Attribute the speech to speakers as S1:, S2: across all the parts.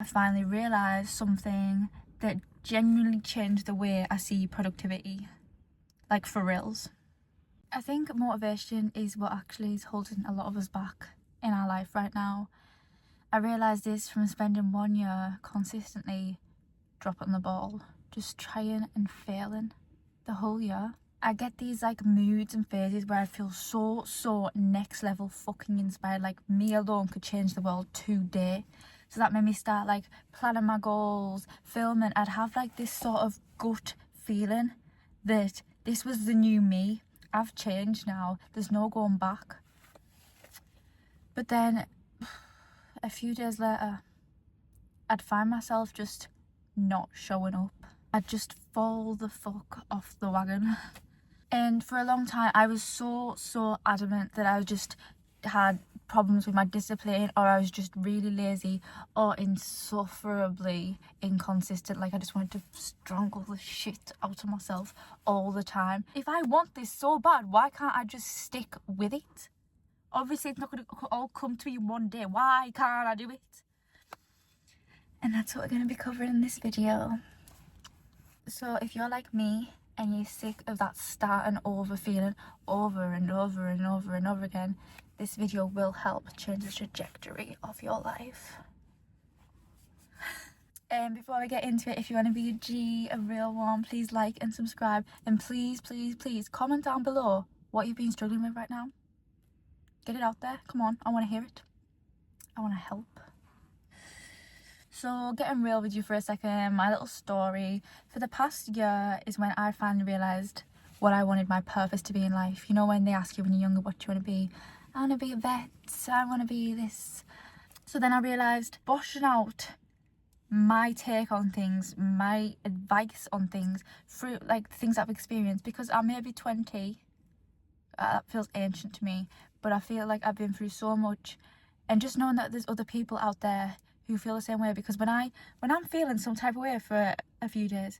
S1: finally realised something that genuinely changed the way I see productivity. Like, for reals. I think motivation is what actually is holding a lot of us back in our life right now. I realised this from spending 1 year consistently dropping the ball, just trying and failing the whole year. I get these like moods and phases where I feel so next level fucking inspired, like me alone could change the world today. So that made me start like planning my goals, filming. I'd have like this sort of gut feeling that this was the new me. I've changed now, there's no going back. But then a few days later, I'd find myself just not showing up. I'd just fall the fuck off the wagon. And for a long time, I was so adamant that I just had problems with my discipline, or I was just really lazy or insufferably inconsistent. Like, I just wanted to strangle the shit out of myself all the time. If I want this so bad, why can't I just stick with it? Obviously, it's not going to all come to me in one day. Why can't I do it? And that's what we're going to be covering in this video. So if you're like me, and you're sick of that starting over feeling over and over again, this video will help change the trajectory of your life. And before we get into it, if you want to be a G, a real one, please like and subscribe. And please comment down below what you've been struggling with right now. Get it out there. Come on, I want to hear it. I want to help. So, getting real with you for a second, my little story for the past year is when I finally realised what I wanted my purpose to be in life. You know, when they ask you when you're younger, what do you want to be? I want to be a vet, I want to be this. So then I realised, boshing out my take on things, my advice on things, through like things I've experienced, because I may be 20, that feels ancient to me, but I feel like I've been through so much, and just knowing that there's other people out there who feel the same way. Because when I'm feeling some type of way for a few days,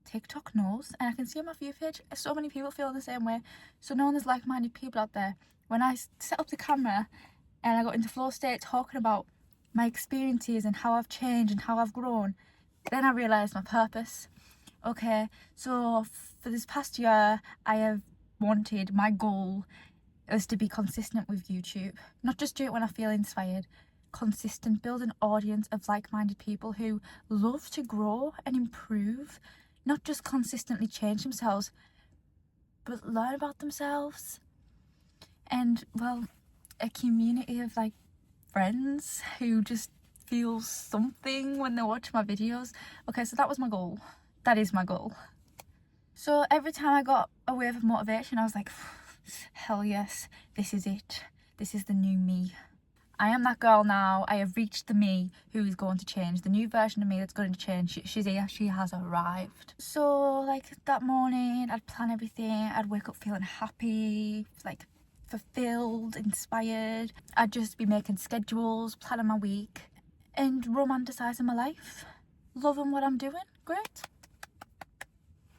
S1: TikTok knows, and I can see on my view page so many people feel the same way. So knowing there's like-minded people out there, when I set up the camera and I got into flow state talking about my experiences and how I've changed and how I've grown, then I realised my purpose. Okay, so for this past year, I have wanted, my goal is to be consistent with YouTube. Not just do it when I feel inspired. Consistent, build an audience of like-minded people who love to grow and improve, not just consistently change themselves, but learn about themselves. And, well, a community of like friends who just feel something when they watch my videos. Okay, so that was my goal. That is my goal. So every time I got a wave of motivation, I was like, hell yes, this is it. This is the new me. I am that girl now. I have reached the me who is going to change. The new version of me that's going to change. She's here. She has arrived. So, like, that morning, I'd plan everything. I'd wake up feeling happy, like, fulfilled, inspired. I'd just be making schedules, planning my week, and romanticising my life. Loving what I'm doing. Great.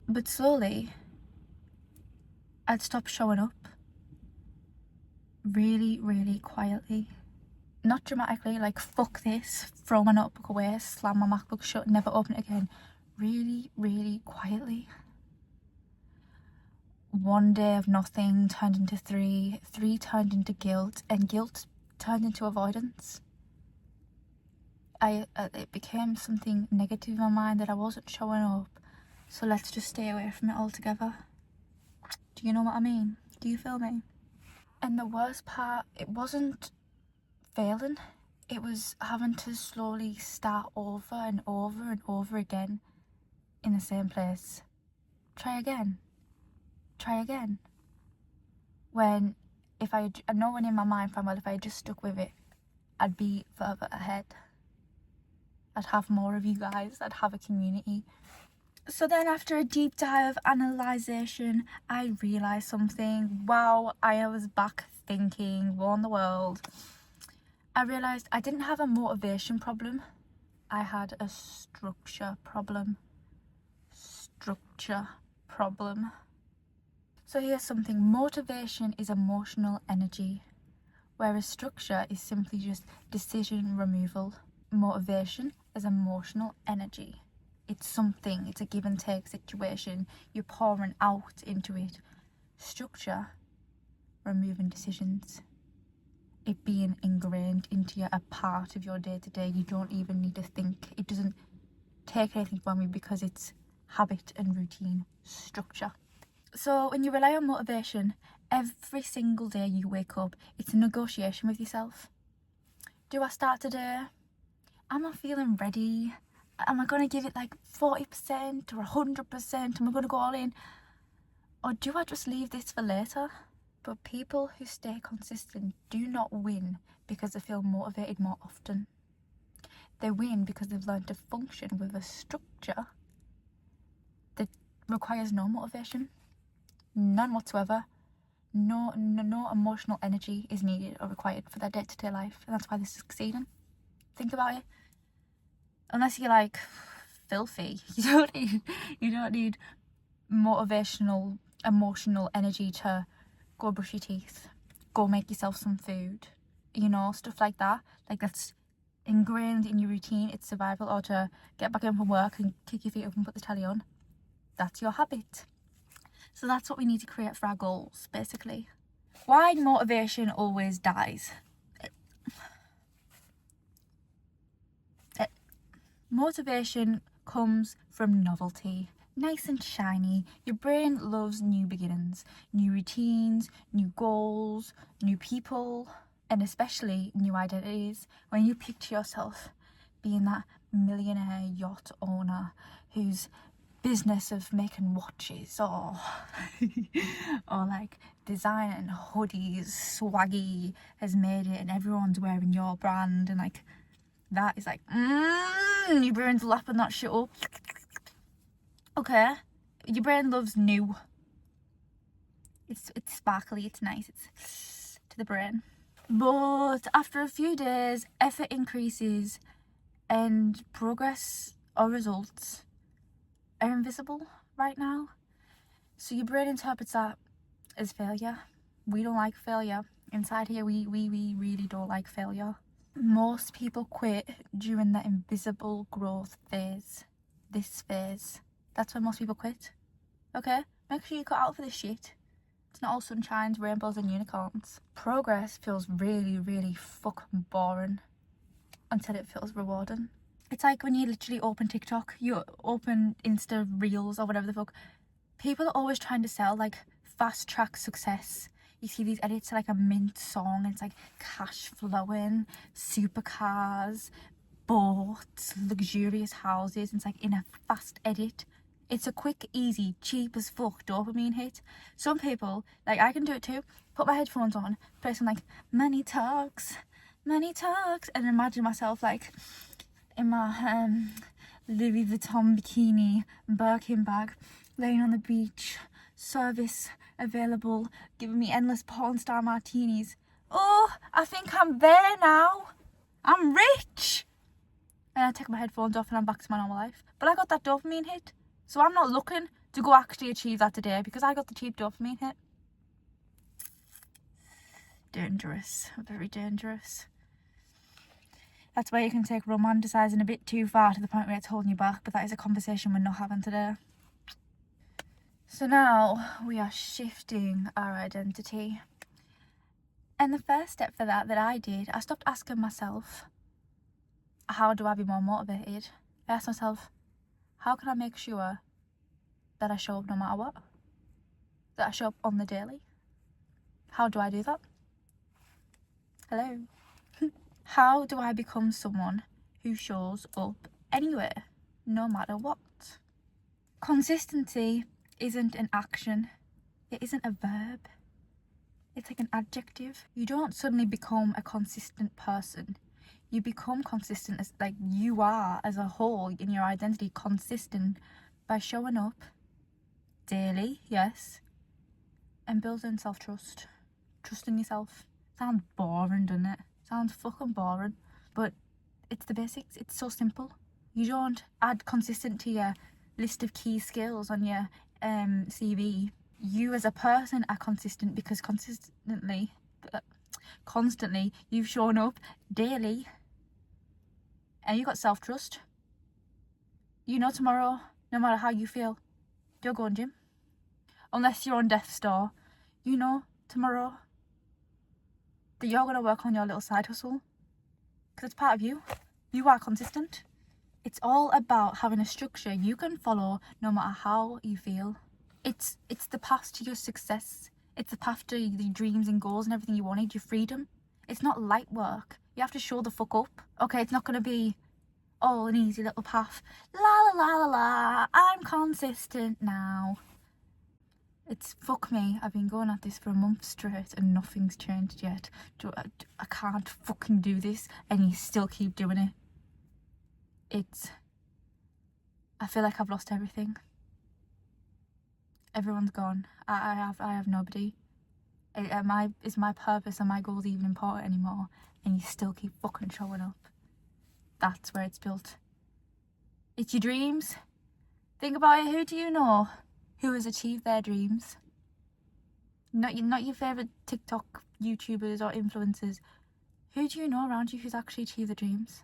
S1: But slowly, I'd stop showing up. Really quietly. Not dramatically, like, fuck this, throw my notebook away, slam my MacBook shut, never open it again. Really quietly. 1 day of nothing turned into 3, 3 turned into guilt, and guilt turned into avoidance. It became something negative in my mind that I wasn't showing up, so let's just stay away from it altogether. Do you know what I mean? Do you feel me? And the worst part, it wasn't failing, it was having to slowly start over and over again in the same place. Try again. When knowing in my mind, well, if I just stuck with it, I'd be further ahead. I'd have more of you guys, I'd have a community. So then after a deep dive of analysation, I realised something. Wow, I was back thinking, won the world. I realised I didn't have a motivation problem. I had a structure problem. So here's something. Motivation is emotional energy, whereas structure is simply just decision removal. Motivation as emotional energy. It's something, it's a give and take situation. You're pouring out into it. Structure, removing decisions. It being ingrained into you, a part of your day to day. You don't even need to think. It doesn't take anything from you because it's habit and routine. Structure. So when you rely on motivation, every single day you wake up, it's a negotiation with yourself. Do I start today? Am I feeling ready? Am I going to give it like 40% or 100%? Am I going to go all in? Or do I just leave this for later? But people who stay consistent do not win because they feel motivated more often. They win because they've learned to function with a structure that requires no motivation. None whatsoever. No emotional energy is needed or required for their day-to-day life. And that's why they're succeeding. Think about it. Unless you're like filthy, you don't need motivational, emotional energy to go brush your teeth, go make yourself some food, stuff like that. Like, that's ingrained in your routine. It's survival. Or to get back in from work and kick your feet up and put the telly on. That's your habit. So that's what we need to create for our goals, basically. Why motivation always dies. Motivation comes from novelty. Nice and shiny. Your brain loves new beginnings, new routines, new goals, new people, and especially new identities. When you picture yourself being that millionaire yacht owner whose business of making watches or like designing hoodies, swaggy, has made it and everyone's wearing your brand, and like that is like, your brain's lapping that shit up. Okay, your brain loves new. It's sparkly, it's nice, it's to the brain. But after a few days, effort increases and progress or results are invisible right now. So your brain interprets that as failure. We don't like failure. Inside here, we really don't like failure. Most people quit during the invisible growth phase. This phase. That's when most people quit. Okay? Make sure you cut out for this shit. It's not all sunshines, rainbows and unicorns. Progress feels really fucking boring until it feels rewarding. It's like when you literally open TikTok, you open Insta Reels or whatever the fuck. People are always trying to sell like fast track success. You see these edits to like a mint song, and it's like cash flowing, supercars, boats, luxurious houses, and it's like in a fast edit. It's a quick, easy, cheap as fuck dopamine hit. Some people, like I can do it too, put my headphones on, play some like money talks, and imagine myself like in my Louis Vuitton bikini, Birkin bag, laying on the beach, service available, giving me endless porn star martinis. Oh, I think I'm there now. I'm rich. And I take my headphones off and I'm back to my normal life. But I got that dopamine hit. So I'm not looking to go actually achieve that today because I got the cheap dopamine hit. Dangerous. Very dangerous. That's where you can take romanticising a bit too far to the point where it's holding you back. But that is a conversation we're not having today. So now we are shifting our identity. And the first step for that I did, I stopped asking myself, how do I be more motivated? I asked myself, how can I make sure that I show up no matter what? That I show up on the daily? How do I do that? Hello? How do I become someone who shows up anywhere, no matter what? Consistency isn't an action. It isn't a verb. It's like an adjective. You don't suddenly become a consistent person. You become consistent as like you are as a whole in your identity, consistent by showing up daily, yes, and building self-trust. Trusting yourself. Sounds boring, doesn't it? Sounds fucking boring. But it's the basics. It's so simple. You don't add consistent to your list of key skills on your CV. You as a person are consistent because constantly you've shown up daily and you got self-trust. You know tomorrow, no matter how you feel, you're going gym. Unless you're on death's door, you know tomorrow that you're going to work on your little side hustle. Because it's part of you. You are consistent. It's all about having a structure you can follow no matter how you feel. It's the path to your success. It's the path to the dreams and goals and everything you wanted, your freedom. It's not light work. You have to show the fuck up. Okay, it's not going to be all an easy little path. La la la la la, I'm consistent now. It's fuck me, I've been going at this for a month straight and nothing's changed yet. I can't fucking do this, and you still keep doing it. I feel like I've lost everything. Everyone's gone. I have nobody. Is my purpose and my goals even important anymore? And you still keep fucking showing up. That's where it's built. It's your dreams. Think about it. Who do you know who has achieved their dreams? Not your favourite TikTok YouTubers or influencers. Who do you know around you who's actually achieved their dreams?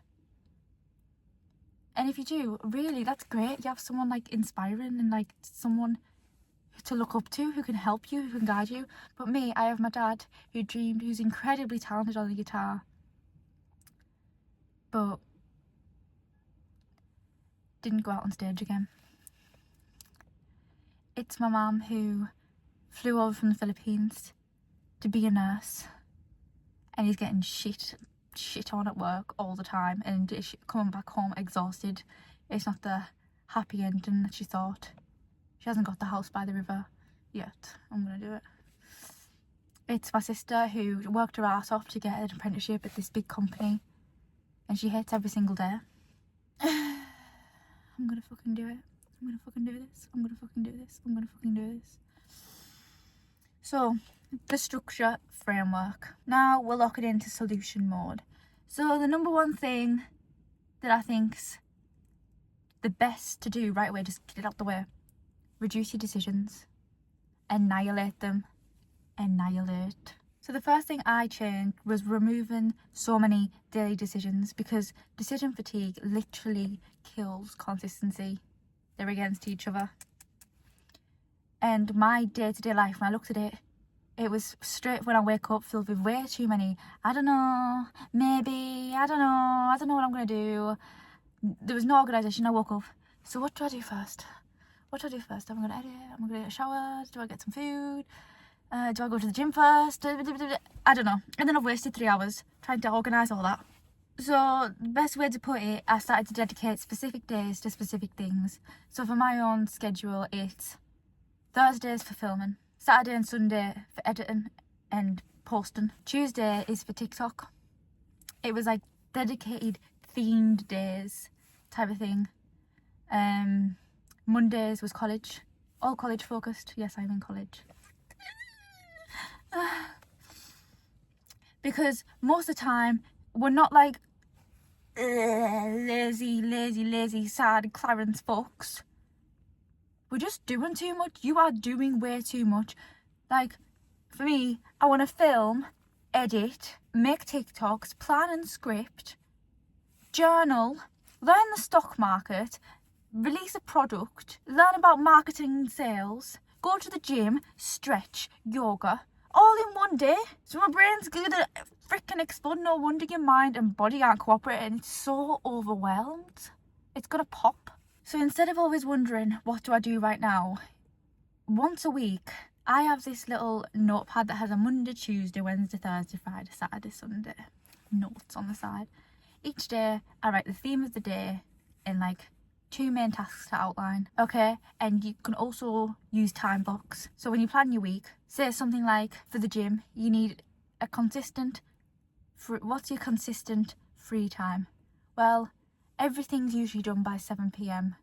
S1: And if you do, really, that's great. You have someone like inspiring and like someone to look up to, who can help you, who can guide you. But me, I have my dad who's incredibly talented on the guitar, but didn't go out on stage again. It's my mum who flew over from the Philippines to be a nurse, and he's getting shit on at work all the time, and coming back home exhausted. It's not the happy ending that she thought. She hasn't got the house by the river yet. I'm gonna do it. It's my sister who worked her ass off to get an apprenticeship at this big company, and she hates every single day. I'm gonna fucking do it. I'm gonna fucking do this. I'm gonna fucking do this. I'm gonna fucking do this. So, the structure framework. Now we'll lock it into solution mode. So the number one thing that I think's the best to do right away, just get it out the way. Reduce your decisions. Annihilate them. Annihilate. So the first thing I changed was removing so many daily decisions, because decision fatigue literally kills consistency. They're against each other. And my day-to-day life, when I looked at it, it was straight when I wake up filled with way too many, I don't know, maybe, I don't know what I'm going to do. There was no organisation. I woke up, so what do I do first? What do I do first? I'm going to edit, I'm going to get a shower, do I get some food? Do I go to the gym first? I don't know. And then I've wasted 3 hours trying to organise all that. So the best way to put it, I started to dedicate specific days to specific things. So for my own schedule, it's Thursdays for filming, Saturday and Sunday for editing and posting. Tuesday is for TikTok. It was like dedicated themed days type of thing. Mondays was college, all college focused. Yes, I'm in college. Because most of the time we're not like lazy sad Clarence fucks. We're just doing too much. You are doing way too much. Like, for me, I want to film, edit, make TikToks, plan and script, journal, learn the stock market, release a product, learn about marketing and sales, go to the gym, stretch, yoga, all in one day. So my brain's gonna freaking explode. No wonder your mind and body aren't cooperating. It's so overwhelmed. It's gonna pop. So instead of always wondering, what do I do right now? Once a week, I have this little notepad that has a Monday, Tuesday, Wednesday, Thursday, Friday, Saturday, Sunday notes on the side. Each day, I write the theme of the day in like 2 main tasks to outline. Okay, and you can also use time blocks. So when you plan your week, say something like for the gym, you need a consistent, what's your consistent free time? Well, everything's usually done by 7 p.m.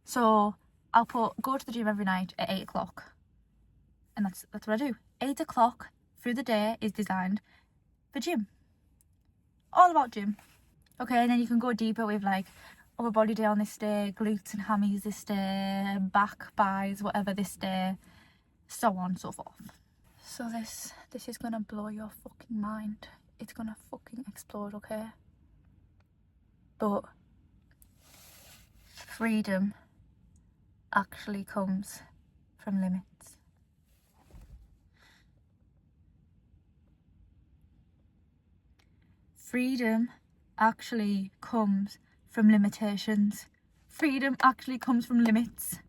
S1: So I'll go to the gym every night at 8 o'clock. And that's what I do. 8 o'clock through the day is designed for gym. All about gym. Okay, and then you can go deeper with like upper body day on this day, glutes and hammies this day, back, buys, whatever this day, so on and so forth. So this is gonna blow your fucking mind. It's gonna fucking explode, okay? But freedom actually comes from limits. Freedom actually comes from limitations. Freedom actually comes from limits.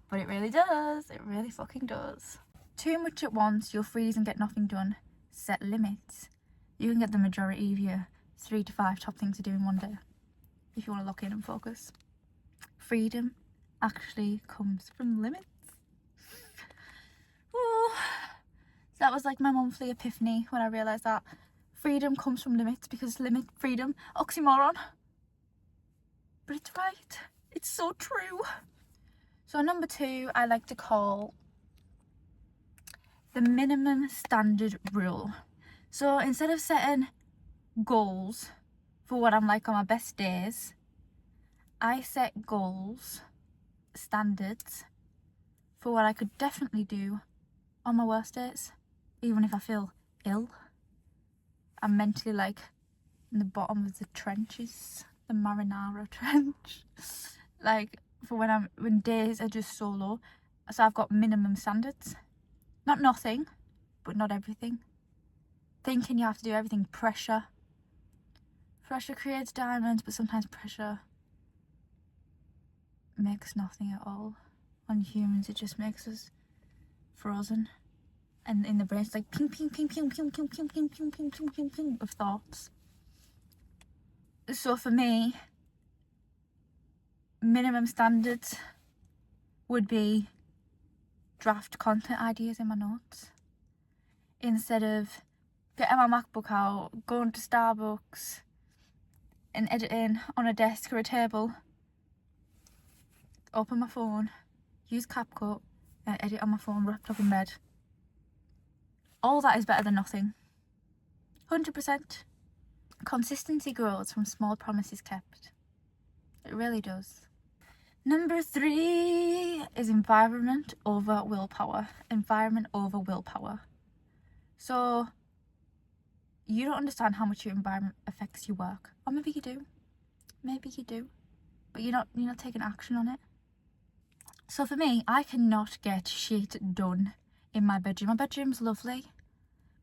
S1: But it really does. It really fucking does. Too much at once, you'll freeze and get nothing done. Set limits. You can get the majority of your 3 to 5 top things to do in one day if you want to lock in and focus. Freedom actually comes from limits. Ooh. So that was like my monthly epiphany when I realised that freedom comes from limits, because freedom, oxymoron. But it's right. It's so true. So number 2, I like to call the minimum standard rule. So instead of setting goals for what I'm like on my best days, I set goals, standards, for what I could definitely do on my worst days. Even if I feel ill, I'm mentally like in the bottom of the trenches, the marinara trench. Like for when days are just so low. So I've got minimum standards. Not nothing, but not everything. Thinking you have to do everything, pressure. Pressure creates diamonds, but sometimes pressure makes nothing at all. On humans, it just makes us frozen. And in the brain, it's like ping, ping, ping, ping, ping, ping, ping, ping, ping, ping, ping, ping, ping of thoughts. So for me, minimum standards would be draft content ideas in my notes. Instead of getting my MacBook out, going to Starbucks and editing on a desk or a table, open my phone, use CapCut and edit on my phone wrapped up in bed. All that is better than nothing. 100%. Consistency grows from small promises kept. It really does. Number 3 is environment over willpower. Environment over willpower. So you don't understand how much your environment affects your work. Or maybe you do. Maybe you do. But you're not taking action on it. So for me, I cannot get shit done in my bedroom. My bedroom's lovely,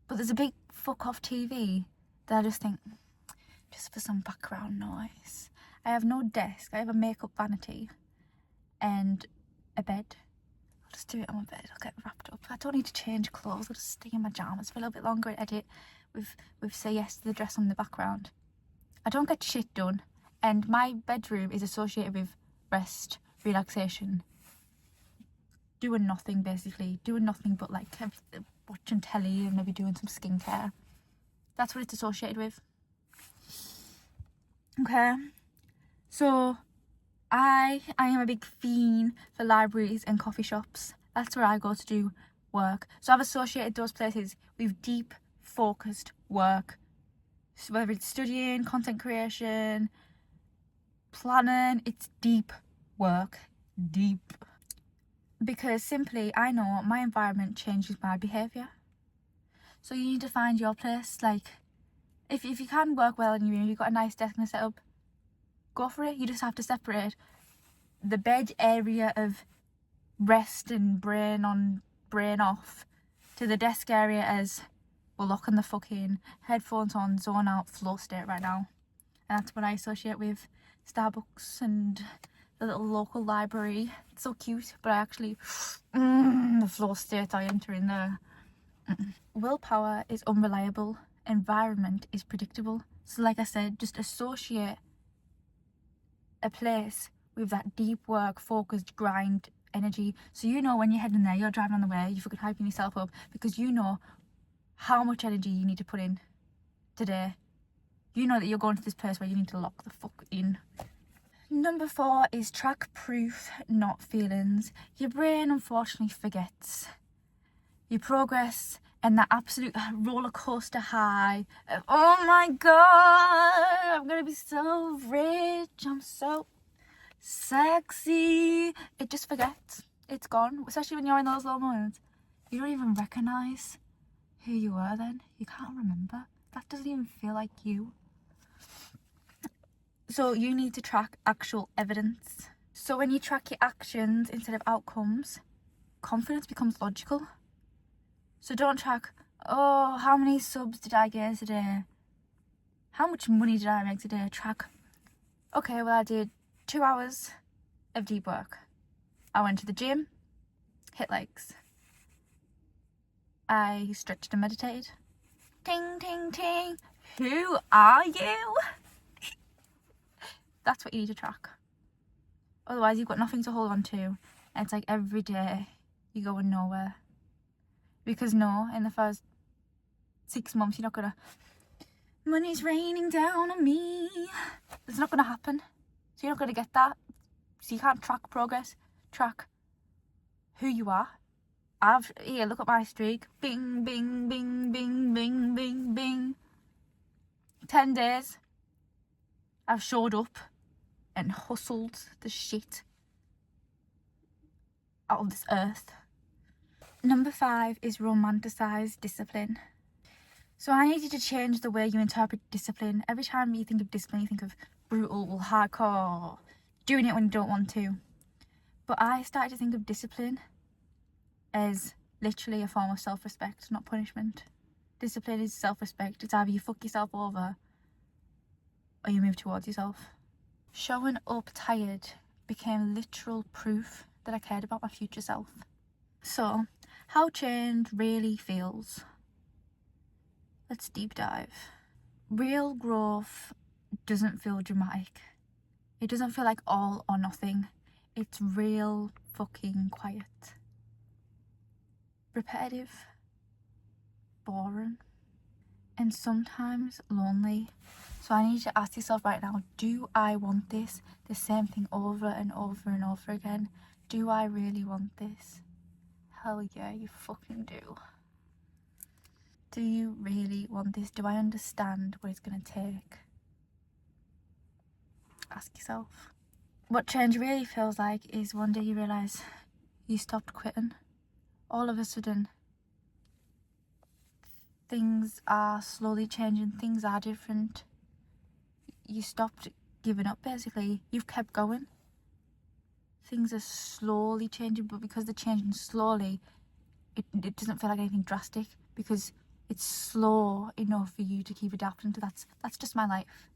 S1: but there's a big fuck off TV that I just think, just for some background noise. I have no desk. I have a makeup vanity and a bed. I'll just do it on my bed. I'll get wrapped up. I don't need to change clothes. I'll just stay in my pyjamas for a little bit longer and edit with Say Yes to the Dress on the background. I don't get shit done, and my bedroom is associated with rest, relaxation, doing nothing basically. Doing nothing but like watching telly and maybe doing some skincare. That's what it's associated with. Okay, so I am a big fiend for libraries and coffee shops. That's where I go to do work. So I've associated those places with deep, focused work. So whether it's studying, content creation, planning, it's deep work. Deep. Because simply, I know my environment changes my behaviour. So you need to find your place. Like, if you can work well in your room, you've got a nice desk and a setup, go for it. You just have to separate the bed area of rest and brain on, brain off, to the desk area as we're locking the fuck in, headphones on, zone out, flow state right now. And that's what I associate with Starbucks and the little local library. It's so cute, but I actually, the flow state I enter in there. Willpower is unreliable. Environment is predictable. So like I said, just associate a place with that deep work, focused, grind energy. So you know when you're heading there, you're driving on the way, you're fucking hyping yourself up because you know how much energy you need to put in today. You know that you're going to this place where you need to lock the fuck in. Number 4 is track proof, not feelings. Your brain unfortunately forgets your progress and that absolute roller coaster high of, oh my god, I'm gonna be so rich, I'm so sexy. It just forgets. It's gone. Especially when you're in those low moments. You don't even recognise who you were then. You can't remember. That doesn't even feel like you. So you need to track actual evidence. So when you track your actions instead of outcomes, confidence becomes logical. So don't track, oh, how many subs did I get today? How much money did I make today? Track, okay, well, I did 2 hours of deep work. I went to the gym, hit legs. I stretched and meditated. Ting, ting, ting. Who are you? That's what you need to track. Otherwise, you've got nothing to hold on to. And it's like every day you're going nowhere. Because no, in the first 6 months, you're not gonna, money's raining down on me. It's not gonna happen. So you're not gonna get that. So you can't track progress. Track who you are. Here, look at my streak. Bing, bing, bing, bing, bing, bing, bing. 10 days. I've showed up and hustled the shit out of this earth. Number 5 is romanticize discipline. So I need you to change the way you interpret discipline. Every time you think of discipline, you think of brutal, hardcore, doing it when you don't want to. But I started to think of discipline as literally a form of self-respect, not punishment. Discipline is self-respect. It's either you fuck yourself over or you move towards yourself. Showing up tired became literal proof that I cared about my future self. So, how change really feels. Let's deep dive. Real growth doesn't feel dramatic. It doesn't feel like all or nothing. It's real fucking quiet. Repetitive. Boring. And sometimes lonely. So I need you to ask yourself right now, do I want this? The same thing over and over and over again. Do I really want this? Hell yeah, you fucking do. Do you really want this? Do I understand what it's going to take? Ask yourself. What change really feels like is one day you realise you stopped quitting. All of a sudden, things are slowly changing, things are different. You stopped giving up basically. You've kept going. Things are slowly changing, but because they're changing slowly, it doesn't feel like anything drastic because it's slow enough for you to keep adapting to. That's just my life.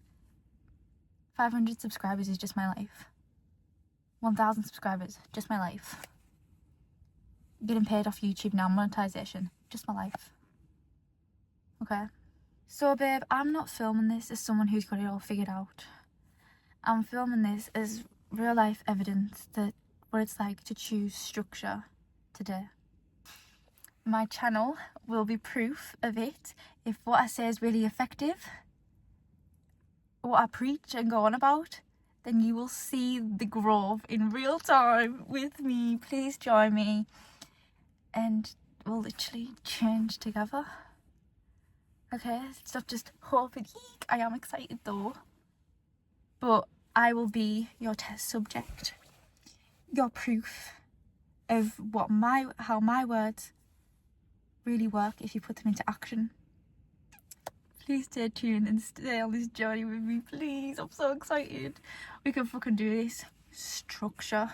S1: 500 subscribers is just my life. 1,000 subscribers, just my life. Getting paid off YouTube now, monetization, just my life. Okay? So babe, I'm not filming this as someone who's got it all figured out. I'm filming this as real life evidence that what it's like to choose structure today. My channel will be proof of it. If what I say is really effective, what I preach and go on about, then you will see the growth in real time with me. Please join me and we'll literally change together. Okay, it's not just hope and eek. I am excited though. But I will be your test subject, your proof of how my words really work if you put them into action. Please stay tuned and stay on this journey with me, please. I'm so excited. We can fucking do this. Structure.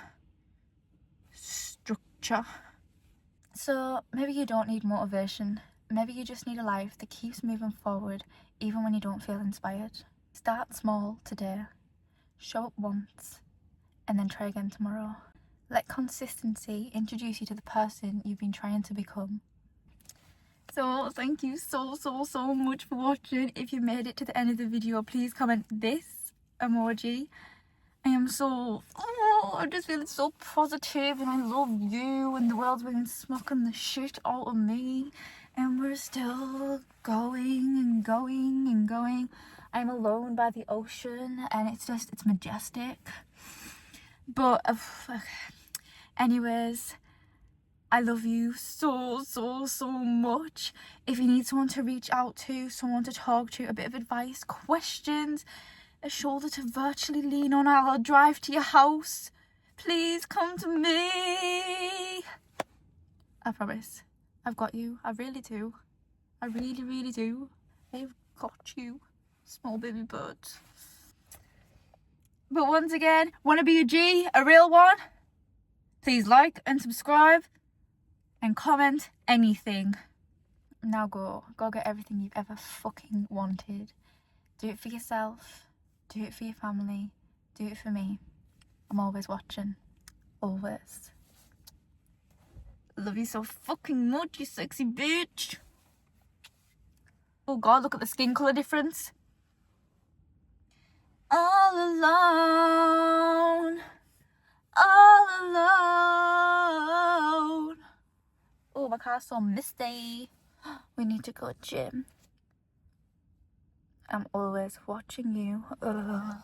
S1: So maybe you don't need motivation. Maybe you just need a life that keeps moving forward even when you don't feel inspired. Start small today. Show up once and then try again tomorrow. Let consistency introduce you to the person you've been trying to become. So thank you so much for watching. If you made it to the end of the video, please comment this emoji. I'm just feeling so positive and I love you and the world's been smacking the shit out of me and we're still going and going and going. I'm alone by the ocean and it's majestic. But anyways, I love you so much. If you need someone to reach out to, someone to talk to, a bit of advice, questions, a shoulder to virtually lean on, I'll drive to your house. Please come to me. I promise. I've got you. I really do. I really do. I've got you. Small baby bird. But once again, want to be a G, a real one? Please like and subscribe and comment anything. Now go get everything you've ever fucking wanted. Do it for yourself. Do it for your family. Do it for me. I'm always watching. Always. Love you so fucking much, you sexy bitch. Oh god, look at the skin colour difference. All alone. All alone. Oh, my car's so misty. We need to go gym. I'm always watching you. Ugh.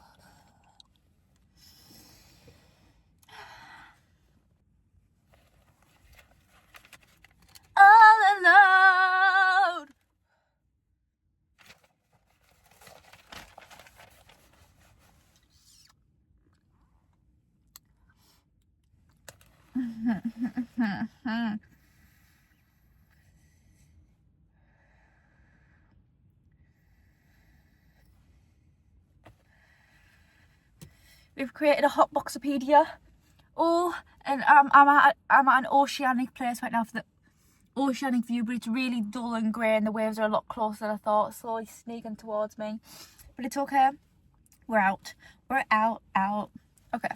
S1: All alone. We've created a hot boxopedia. Oh, and I'm at an oceanic place right now for the oceanic view, but it's really dull and grey and the waves are a lot closer than I thought, slowly sneaking towards me. But it's okay. We're out. We're out. Okay.